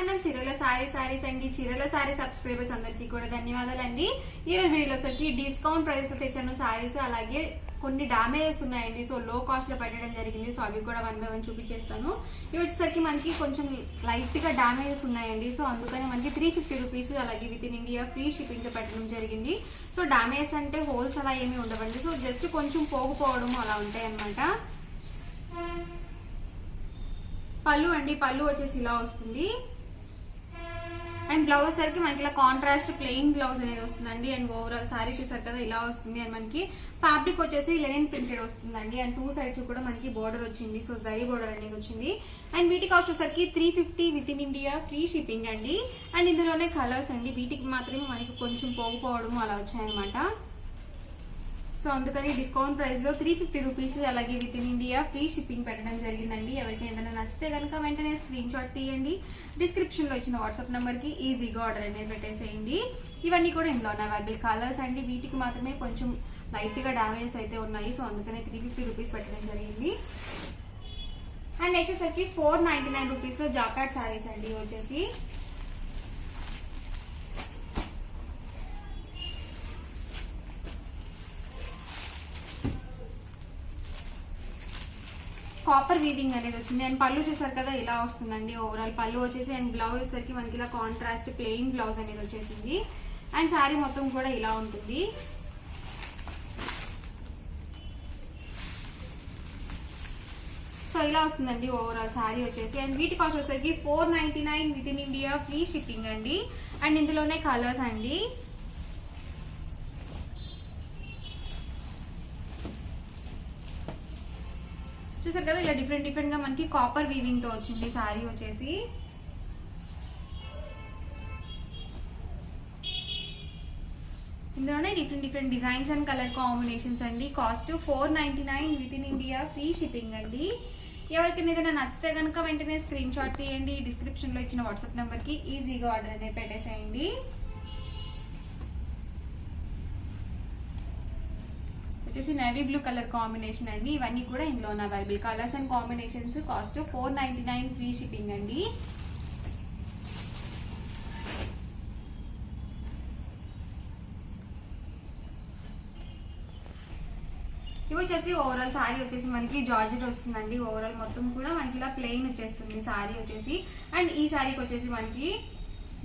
Channel చీరల సారీస్ అండి. చీరల సారీ సబ్స్క్రైబర్స్ అందరికీ కూడా ధన్యవాదాలండి. ఈ రోజు వీడియోలో సరికి డిస్కౌంట్ ప్రైస్ లో తెచ్చాను సారీస్, అలాగే కొన్ని డామేజెస్ ఉన్నాయండి. సో లో కాస్ట్ లో పెట్టడం జరిగింది. సో అవి కూడా 1 by 1 చూపించేస్తాను. ఇవి వచ్చేసరికి మనకి కొంచెం లైట్ గా డామేజెస్ ఉన్నాయండి. సో అందుకని మనకి 350 రూపీస్, అలాగే with in India free shipping తో పెట్టడం జరిగింది. సో డామేజెస్ అంటే హోల్స్ అలా ఏమీ ఉండవండి. సో జస్ట్ కొంచెం పోకపోవడం అలా ఉంటాయి అనమాట. పళ్ళు అండి, పళ్ళు వచ్చేసి ఇలా వస్తుంది. అండ్ బ్లౌజ్ సరికి మనకి ఇలా కాంట్రాస్ట్ ప్లెయిన్ బ్లౌజ్ అనేది వస్తుందండి. అండ్ ఓవరాల్ సారీ చూసారు కదా ఇలా వస్తుంది. అండ్ మనకి ఫ్యాబ్రిక్ వచ్చేసి లెనిన్ ప్రింటెడ్ వస్తుందండి. అండ్ 2 sides కూడా మనకి బోర్డర్ వచ్చింది. సో జరీ బోర్డర్ అనేది వచ్చింది. అండ్ వీటి కాస్ట్ వచ్చేసరికి 350 with in India free shipping అండి. అండ్ ఇందులోనే కలర్స్ అండి, వీటికి మాత్రమే మనకి కొంచెం పోకపోవడం అలా వచ్చాయన్నమాట. సో అందుకని డిస్కౌంట్ ప్రైస్ లో 350 రూపీస్, అలాగే with in India free shipping పెట్టడం జరిగిందండి. ఎవరికి ఏదైనా నచ్చితే కనుక వెంటనే స్క్రీన్ షాట్ తీయండి. డిస్క్రిప్షన్ లో ఇచ్చిన వాట్సాప్ నెంబర్ కి ఈజీగా ఆర్డర్ అనేది పెట్టేసేయండి. ఇవన్నీ కూడా ఇందులో అవైలబుల్ కలర్స్ అండి. వీటికి మాత్రమే కొంచెం లైట్ గా డామేజెస్ అయితే ఉన్నాయి. సో అందుకనే 350 రూపీస్ పెట్టడం జరిగింది. అండ్ నెక్స్ట్ వచ్చేసరికి 499 రూపీస్ లో జాకాట్ సారీస్ అండి. వచ్చేసి కాపర్ వీవింగ్ అనేది వచ్చింది. అండ్ పళ్ళు చూసారు కదా ఇలా వస్తుందండి. ఓవరాల్ పళ్ళు వచ్చేసి అండ్ బ్లౌజ్ వచ్చేసరికి మనకి ఇలా కాంట్రాస్ట్ ప్లెయిన్ బ్లౌజ్ అనేది వచ్చేసింది. అండ్ శారీ మొత్తం కూడా ఇలా ఉంటుంది. సో ఇలా వస్తుందండి ఓవరాల్ శారీ వచ్చేసి. అండ్ వీటి కాస్ట్ వచ్చేసరికి 499 within India free shipping అండి. అండ్ ఇందులోనే కలర్స్ అండి. చూసారు కదా ఇలా డిఫరెంట్ గా మనకి కాపర్ వీవింగ్ తో వచ్చింది సారీ వచ్చేసి. ఇందులోనే different designs and colour combinations అండి. Cost 499 within India free shipping అండి. ఎవరికైనా ఏదైనా నచ్చితే కనుక వెంటనే స్క్రీన్ షాట్ తీయండి. డిస్క్రిప్షన్ లో ఇచ్చిన వాట్సాప్ నెంబర్ కి ఈజీగా ఆర్డర్ అనేది పెట్టేసేయండి. వచ్చేసి నేవీ బ్లూ కలర్ కాంబినేషన్ అండి. ఇవన్నీ కూడా ఇందులో ఉన్న available colours and combinations. Cost 499 free shipping అండి. ఇవి వచ్చేసి ఓవరాల్ సారీ వచ్చేసి మనకి జార్జెట్ వస్తుందండి. ఓవరాల్ మొత్తం కూడా మనకి ఇలా ప్లెయిన్ వచ్చేస్తుంది సారీ వచ్చేసి. అండ్ ఈ సారీకి వచ్చేసి మనకి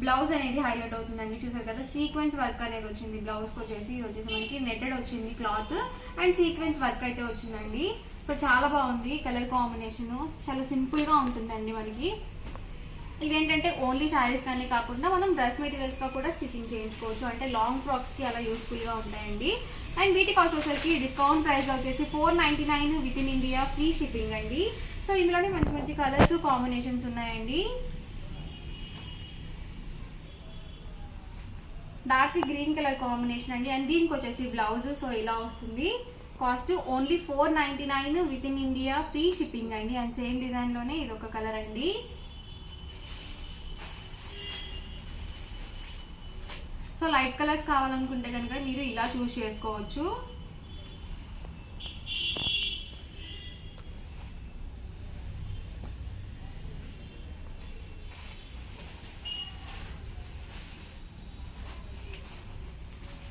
బ్లౌజ్ అనేది హైలైట్ అవుతుందండి. చూసారు కదా సీక్వెన్స్ వర్క్ అనేది వచ్చింది బ్లౌజ్ కి వచ్చేసి. ఇది వచ్చేసి మనకి నెట్టెడ్ వచ్చింది క్లాత్ అండ్ సీక్వెన్స్ వర్క్ అయితే వచ్చిందండి. సో చాలా బాగుంది కలర్ కాంబినేషన్. చాలా సింపుల్ గా ఉంటుందండి మనకి. ఇవేంటంటే ఓన్లీ శారీస్ కానీ కాకుండా మనం డ్రెస్ మెటీరియల్స్ గా కూడా స్టిచ్చింగ్ చేయించుకోవచ్చు. అంటే లాంగ్ ఫ్రాక్స్ కి అలా యూస్ఫుల్ గా ఉంటాయండి. అండ్ వీటి కాస్ట్ వచ్చేసి డిస్కౌంట్ ప్రైస్ లో వచ్చేసి 499 within India free shipping అండి. సో ఇందులోనే మంచి కలర్స్ కాంబినేషన్స్ ఉన్నాయండి. డార్క్ గ్రీన్ కలర్ కాంబినేషన్ అండి. అండ్ దీనికి వచ్చేసి బ్లౌజ్ సో ఇలా వస్తుంది. Cost only 499 within India free shipping అండి. అండ్ సేమ్ డిజైన్ లోనే ఇది ఒక కలర్ అండి. సో లైట్ కలర్స్ కావాలనుకుంటే కనుక మీరు ఇలా చూస్ చేసుకోవచ్చు.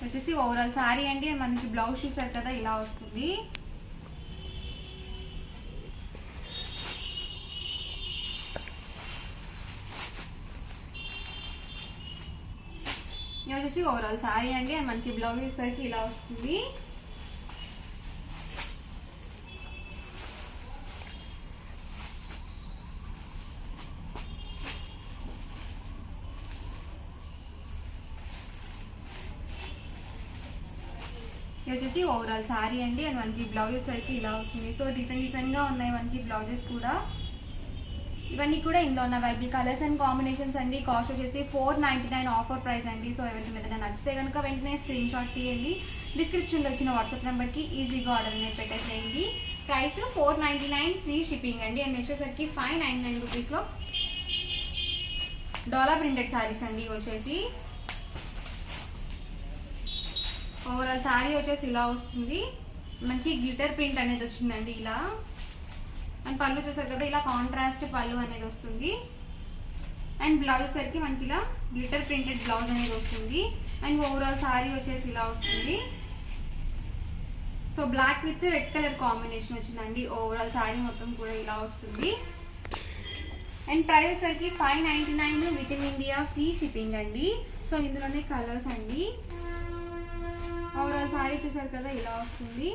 వచ్చేసి ఓవరాల్ సారీ అండి. మనకి బ్లౌజ్ చూసారు కదా ఇలా వస్తుంది. ఇది వచ్చేసి ఓవరాల్ సారీ అండి. అండ్ మనకి బ్లౌజ్ చూసరికి ఇలా వస్తుంది. ఇది వచ్చేసి ఓవరాల్ సారీ అండి. అండ్ మనకి బ్లౌజెస్ అయితే ఇలా వస్తుంది. సో డిఫరెంట్ గా ఉన్నాయి మనకి బ్లౌజెస్ కూడా. ఇవన్నీ కూడా ఇందులో ఉన్న అవైలబుల్ కలర్స్ అండ్ కాంబినేషన్స్ అండి. కాస్ట్ వచ్చేసి 499 ఆఫర్ ప్రైస్ అండి. సో ఎవరికి ఏదైనా నచ్చితే కనుక వెంటనే స్క్రీన్ షాట్ తీయండి. డిస్క్రిప్షన్ లో ఇచ్చిన వాట్సాప్ నెంబర్ కి ఈజీగా ఆర్డర్ అనేది పెట్టేసేయండి. ప్రైస్ 499 ఫ్రీ షిప్పింగ్ అండి. అండ్ వచ్చేసరికి 599 రూపీస్ లో డాలర్ ప్రింటెడ్ సారీస్ అండి. వచ్చేసి ఓవరాల్ సారీ వచ్చేసి ఇలా వస్తుంది. మనకి గ్లిటర్ ప్రింట్ అనేది వచ్చిందండి ఇలా. అండ్ పళ్ళు చూసారు కదా ఇలా కాంట్రాస్ట్ పళ్ళు అనేది వస్తుంది. అండ్ బ్లౌజ్ సరికి మనకి ఇలా గ్లిటర్ ప్రింటెడ్ బ్లౌజ్ అనేది వస్తుంది. అండ్ ఓవరాల్ సారీ వచ్చేసి ఇలా వస్తుంది. So black with red colour combination వచ్చిందండి. ఓవరాల్ సారీ మొత్తం కూడా ఇలా వస్తుంది. అండ్ ప్రైస్ వచ్చేసరికి 599 within India free shipping అండి. సో ఇందులోనే కలర్స్ అండి. ఓవరాల్ సారీ చూసారు కదా ఇలా వస్తుంది.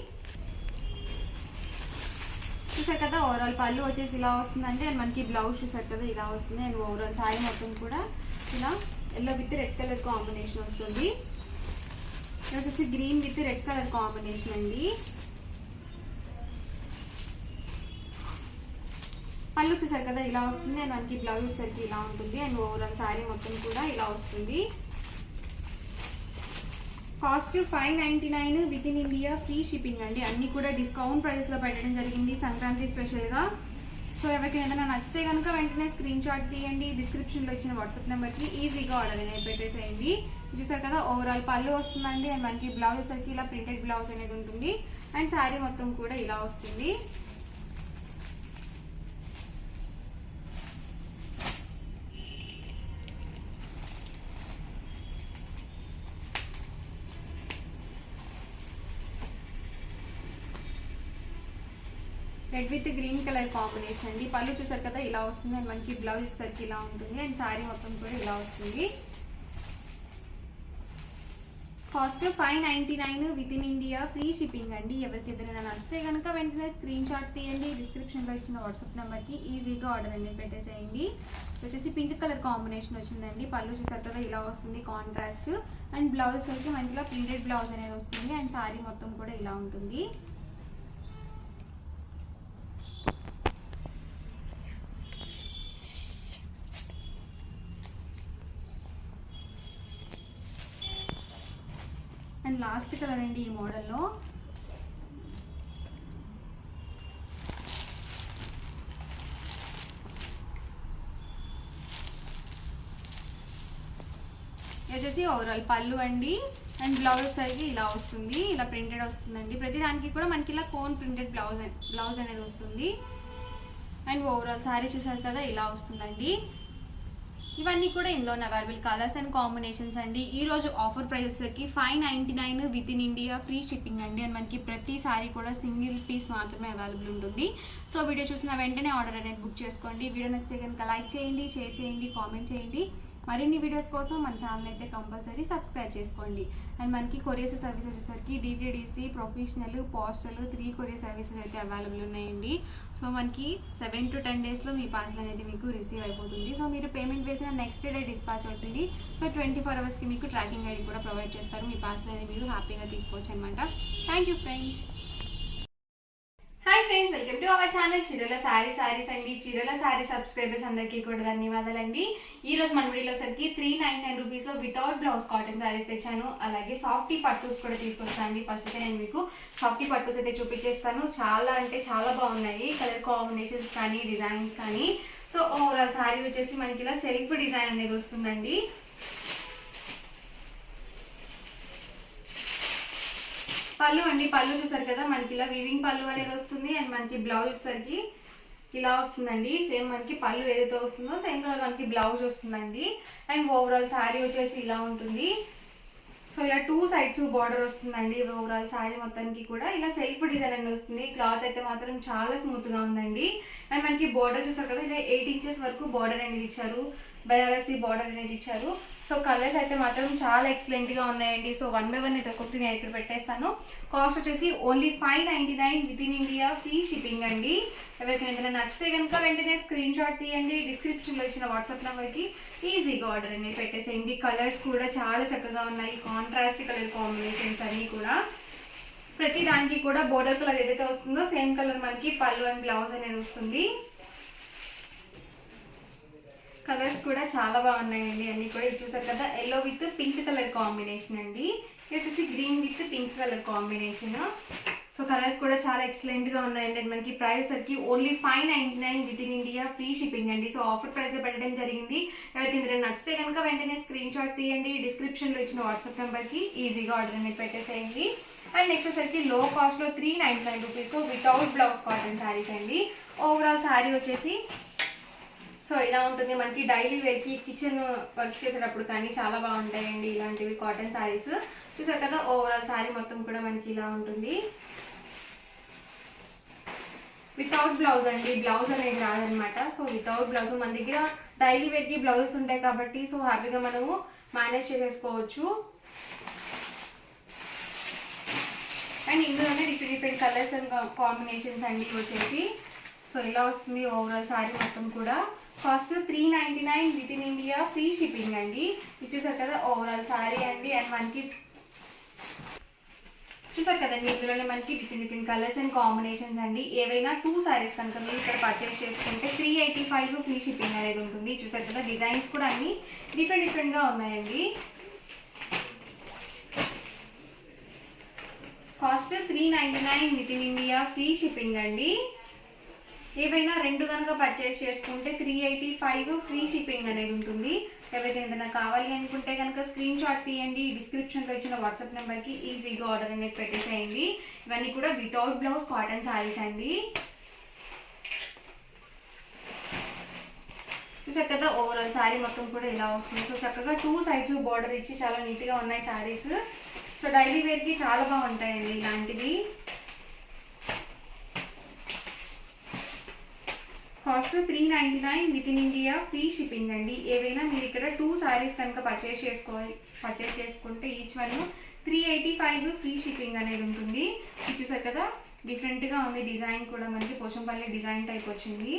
చూసారు కదా ఓవరాల్ పళ్ళు వచ్చేసి ఇలా వస్తుందండి. అండ్ మనకి బ్లౌజ్ చూసారు కదా ఇలా వస్తుంది. అండ్ ఓవరాల్ సారీ మొత్తం కూడా ఇలా yellow with red colour combination వస్తుంది. ఇది వచ్చేసి green with red colour combination అండి. పళ్ళు చూసారు కదా ఇలా వస్తుంది. అండ్ మనకి బ్లౌజ్ వచ్చేసరికి ఇలా ఉంటుంది. అండ్ ఓవరాల్ సారీ మొత్తం కూడా ఇలా వస్తుంది. Cost 599 within India free shipping అండి. అన్ని కూడా డిస్కౌంట్ ప్రైస్ లో పెట్టడం జరిగింది సంక్రాంతి స్పెషల్ గా. సో ఎవరికి ఏదైనా నచ్చితే కనుక వెంటనే స్క్రీన్ షాట్ తీయండి. డిస్క్రిప్షన్ లో ఇచ్చిన వాట్సాప్ నెంబర్ కి ఈజీగా ఆర్డర్ అనేది పెట్టేసేయండి. చూసారు కదా ఓవరాల్ పళ్ళు వస్తుందండి. అండ్ మనకి బ్లౌజ్ వచ్చేసరికి ఇలా ప్రింటెడ్ బ్లౌజ్ అనేది ఉంటుంది. అండ్ శారీ మొత్తం కూడా ఇలా వస్తుంది. Red with green colour combination అండి. పళ్ళు చూసారు కదా ఇలా వస్తుంది. అండ్ మనకి బ్లౌజ్ వచ్చేసరికి ఇలా ఉంటుంది. అండ్ శారీ మొత్తం కూడా ఇలా వస్తుంది. Cost 599 within India free shipping అండి. ఎవరికి ఏదైనా నచ్చితే కనుక వెంటనే స్క్రీన్ షాట్ తీయండి. డిస్క్రిప్షన్ లో ఇచ్చిన వాట్సాప్ నెంబర్ కి ఈజీగా ఆర్డర్ అనేది పెట్టేసేయండి. వచ్చేసి పింక్ కలర్ కాంబినేషన్ వచ్చిందండి. పళ్ళు చూసారు కదా ఇలా వస్తుంది కాంట్రాస్ట్. అండ్ బ్లౌజ్ అయితే మనకి ప్రింటెడ్ బ్లౌజ్ అనేది వస్తుంది. అండ్ శారీ మొత్తం కూడా ఇలా ఉంటుంది. అండ్ లాస్ట్ కలర్ అండి ఈ మోడల్లో. వచ్చేసి ఓవరాల్ పళ్ళు అండి. అండ్ బ్లౌజ్ సరికి ఇలా వస్తుంది. ఇలా ప్రింటెడ్ వస్తుందండి. ప్రతి దానికి కూడా మనకి ఇలా కోన్ ప్రింటెడ్ బ్లౌజ్ అనేది వస్తుంది. అండ్ ఓవరాల్ సారీ చూసారు కదా ఇలా వస్తుందండి. ఇవన్నీ కూడా ఇందులో అవైలబుల్ కలర్స్ అండ్ కాంబినేషన్స్ అండి. ఈ రోజు ఆఫర్ ప్రైస్ వచ్చేసరికి 599 within India free shipping అండి. అండ్ మనకి ప్రతి సారీ కూడా సింగిల్ పీస్ మాత్రమే అవైలబుల్ ఉంటుంది. సో వీడియో చూసిన వెంటనే ఆర్డర్ అనేది బుక్ చేసుకోండి. వీడియో నచ్చితే కనుక లైక్ చేయండి, షేర్ చేయండి, కామెంట్ చేయండి. మరిన్ని వీడియోస్ కోసం మన ఛానల్ అయితే కంపల్సరీ సబ్స్క్రైబ్ చేసుకోండి. అండ్ మనకి కొరియర్ సర్వీస్ వచ్చేసరికి DTDC, professional, postal 3 courier services అయితే అవైలబుల్ ఉన్నాయండి. సో మనకి 7 to 10 డేస్లో మీ పార్సల్ అనేది మీకు రిసీవ్ అయిపోతుంది. సో మీరు పేమెంట్ వేసిన నెక్స్ట్ డే డిస్పాచ్ అవుతుంది. సో 24 అవర్స్కి మీకు ట్రాకింగ్ ఐడి కూడా ప్రొవైడ్ చేస్తారు. మీ పార్సల్ అనేది మీరు హ్యాపీగా తీసుకోవచ్చు అనమాట. Thank you friends. Hi friends, welcome to our channel చీరల సారీస్ అండి. చీరల సారీ సబ్స్క్రైబర్స్ అందరికీ కూడా ధన్యవాదాలండి. ఈ రోజు మన వీడియోలో సరికి 399 రూపీస్లో వితౌట్ బ్లౌజ్ కాటన్ సారీస్ తెచ్చాను. అలాగే సాఫ్టీ పట్టూస్ కూడా తీసుకొస్తాను అండి. ఫస్ట్ అయితే నేను మీకు సాఫ్టీ పట్టూస్ అయితే చూపించేస్తాను. చాలా అంటే చాలా బాగున్నాయి కలర్ కాంబినేషన్స్ కానీ డిజైన్స్ కానీ. సో ఓవరాల్ సారీ వచ్చేసి మనకి ఇలా సెల్ఫ్ డిజైన్ అనేది వస్తుందండి. పళ్ళు అండి. పళ్ళు చూసారు కదా మనకి ఇలా వీవింగ్ పళ్ళు అనేది వస్తుంది. అండ్ మనకి బ్లౌజ్ వచ్చేసరికి ఇలా వస్తుందండి. సేమ్ మనకి పళ్ళు ఏదైతే వస్తుందో సేమ్ కలర్ మనకి బ్లౌజ్ వస్తుందండి. అండ్ ఓవరాల్ శారీ వచ్చేసి ఇలా ఉంటుంది. సో ఇలా 2 sides బార్డర్ వస్తుందండి. ఓవరాల్ శారీ మొత్తానికి కూడా ఇలా సెల్ఫ్ డిజైన్ అనేది వస్తుంది. క్లాత్ అయితే మాత్రం చాలా స్మూత్ గా ఉందండి. అండ్ మనకి బార్డర్ చూసారు కదా ఇలా 8 inches వరకు బార్డర్ అనేది ఇచ్చారు. బనారసి బార్డర్ అనేది ఇచ్చారు. సో కలర్స్ అయితే మాత్రం చాలా ఎక్సలెంట్ గా ఉన్నాయండి. సో 1 by 1 అయితే ఒక్కొక్కటి నేను ఇక్కడ పెట్టేస్తాను. కాస్ట్ వచ్చేసి only 599 within India free shipping అండి. ఎవరికైనా ఏదైనా నచ్చితే కనుక వెంటనే స్క్రీన్ షాట్ తీయండి. డిస్క్రిప్షన్ లో ఇచ్చిన వాట్సాప్ నెంబర్కి ఈజీగా ఆర్డర్ అనేది పెట్టేసేయండి. కలర్స్ కూడా చాలా చక్కగా ఉన్నాయి. కాంట్రాస్ట్ కలర్ కాంబినేషన్స్ అన్ని కూడా. ప్రతి దానికి కూడా బోర్డర్ కలర్ ఏదైతే వస్తుందో సేమ్ కలర్ మనకి పళ్ళు అండ్ బ్లౌజ్ అనేది వస్తుంది. కలర్స్ కూడా చాలా బాగున్నాయండి అన్ని కూడా. ఇది చూసారు కదా yellow with pink colour combination అండి. ఇది వచ్చేసి green with pink colour combination. So colours కూడా చాలా ఎక్సలెంట్ గా ఉన్నాయండి. మనకి ప్రైస్ సరికి only 599 within India free shipping అండి. సో ఆఫర్ ప్రైస్ లో పెట్టడం జరిగింది. ఎవరికి ఇందులో నచ్చితే కనుక వెంటనే స్క్రీన్ షాట్ తీయండి. డిస్క్రిప్షన్ లో ఇచ్చిన వాట్సాప్ నెంబర్ కి ఈజీగా ఆర్డర్ అనేది పెట్టేసేయండి. అండ్ నెక్స్ట్ వచ్చేసరికి లో కాస్ట్ లో 399 rupees without blouse cotton saris అండి. ఓవరాల్ శారీ వచ్చేసి సో ఇలా ఉంటుంది మనకి డైలీ వేర్కి కిచెన్ వర్క్ చేసేటప్పుడు కానీ చాలా బాగుంటాయండి ఇలాంటివి కాటన్ శారీస్. చూసారు కదా ఓవరాల్ శారీ మొత్తం కూడా మనకి ఇలా ఉంటుంది. వితౌట్ బ్లౌజ్ అండి, బ్లౌజ్ అనేది రాదనమాట. సో వితౌట్ బ్లౌజ్ మన దగ్గర డైలీ వేర్కి బ్లౌజెస్ ఉంటాయి కాబట్టి సో హ్యాపీగా మనము మేనేజ్ చేసేసుకోవచ్చు. అండ్ ఇందులోనే డిఫరెంట్ కలర్స్ అండ్ కాంబినేషన్స్ అండి వచ్చేసి. సో ఇలా వస్తుంది ఓవరాల్ శారీ మొత్తం కూడా. Cost 399 with in India, free shipping అండి. ఇది చూసారు కదా ఓవరాల్ శారీ అండి. అండ్ మనకి చూసారు కదండి ఇందులోనే మనకి డిఫరెంట్ కలర్స్ అండ్ కాంబినేషన్స్ అండి. ఏవైనా 2 శారీస్ కనుక మీరు ఇక్కడ పర్చేస్ చేసుకుంటే 385 ఫ్రీ షిప్పింగ్ అనేది ఉంటుంది. చూసారు కదా డిజైన్స్ కూడా అన్ని డిఫరెంట్గా ఉన్నాయండి. Cost 399 with in India, free shipping అండి. ఏవైనా 2 కనుక పర్చేస్ చేసుకుంటే 385 ఫ్రీ షిప్పింగ్ అనేది ఉంటుంది. ఎవరికైనా ఏదైనా కావాలి అనుకుంటే కనుక స్క్రీన్ షాట్ తీయండి. డిస్క్రిప్షన్లో ఇచ్చిన వాట్సాప్ నెంబర్కి ఈజీగా ఆర్డర్ అనేది పెట్టేసేయండి. ఇవన్నీ కూడా వితౌట్ బ్లౌజ్ కాటన్ శారీస్ అండి. చూసారు కదా ఓవరాల్ శారీ మొత్తం కూడా ఇలా వస్తుంది. సో చక్కగా 2 సైడ్స్ బార్డర్ ఇచ్చి చాలా నీట్గా ఉన్నాయి శారీస్. సో డైలీ వేర్కి చాలా బాగుంటాయండి ఇలాంటివి. Cost 399 with in India, free shipping అండి. ఏవైనా మీరు ఇక్కడ 2 శారీస్ కనుక పర్చేస్ చేసుకుంటే ఈచ్ వన్ 385 ఫ్రీ షిప్పింగ్ అనేది ఉంటుంది. చూసారు కదా డిఫరెంట్గా ఉంది డిజైన్ కూడా మనకి పోచంపల్లి డిజైన్ టైప్ వచ్చింది.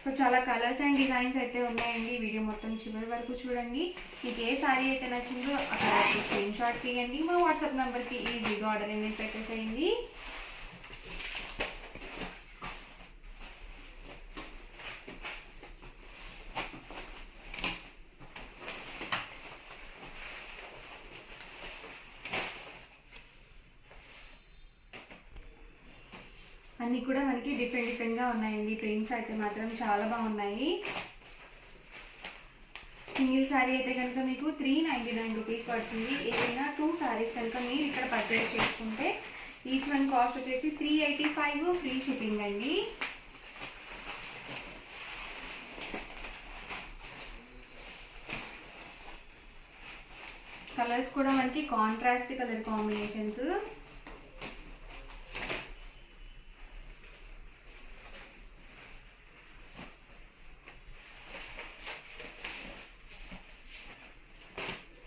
సో చాలా కలర్స్ అండ్ డిజైన్స్ అయితే ఉన్నాయండి. వీడియో మొత్తం చివరి వరకు చూడండి. మీకు ఏ శారీ అయితే నచ్చిందో అక్కడ స్క్రీన్ షాట్ తీయండి. మా వాట్సాప్ నెంబర్కి ఈజీగా ఆర్డర్ అనేది పెట్టేసేయండి. అన్నీ కూడా మనకి డిఫరెంట్గా ఉన్నాయండి. ప్రింట్స్ అయితే మాత్రం చాలా బాగున్నాయి. సింగిల్ శారీ అయితే కనుక మీకు 399 రూపీస్ పడుతుంది. ఏదైనా 2 శారీస్ కనుక మీరు ఇక్కడ పర్చేస్ చేసుకుంటే ఈచ్ వన్ కాస్ట్ వచ్చేసి 385 ఫ్రీ షిప్పింగ్ అండి. కలర్స్ కూడా మనకి కాంట్రాస్ట్ కలర్ కాంబినేషన్స్.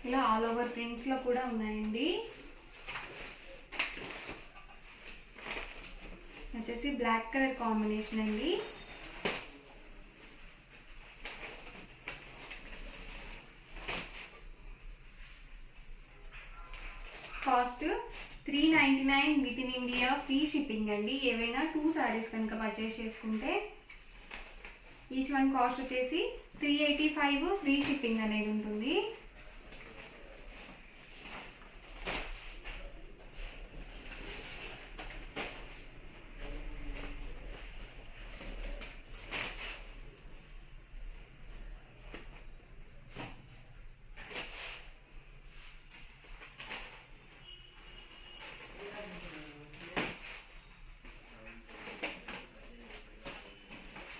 ఇలా ఆల్ ఓవర్ ప్రింట్స్లో కూడా ఉన్నాయండి. వచ్చేసి బ్లాక్ కలర్ కాంబినేషన్ అండి. Cost 399 with in India, free shipping అండి. ఏవైనా 2 శారీస్ కనుక పర్చేస్ చేసుకుంటే ఈచ్ వన్ కాస్ట్ వచ్చేసి 385 ఫ్రీ షిప్పింగ్ అనేది ఉంటుంది.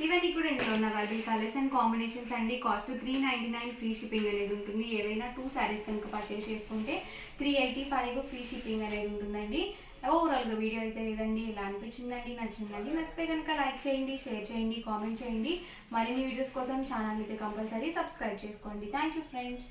ఇవన్నీ కూడా ఇందులో ఉన్న అవైలబుల్ కలర్స్ అండ్ కాంబినేషన్స్ అండి. కాస్ట్ 399 ఫ్రీ షిప్పింగ్ అనేది ఉంటుంది. ఏవైనా 2 శారీస్ కనుక పర్చేస్ చేసుకుంటే 385 ఫ్రీ షిప్పింగ్ అనేది ఉంటుందండి. ఓవరాల్గా వీడియో అయితే ఇదండి. ఇలా అనిపించిందండి, నచ్చిందండి. నచ్చితే కనుక లైక్ చేయండి, షేర్ చేయండి, కామెంట్ చేయండి. మరిన్ని వీడియోస్ కోసం ఛానల్ అయితే కంపల్సరీ సబ్స్క్రైబ్ చేసుకోండి. Thank you friends.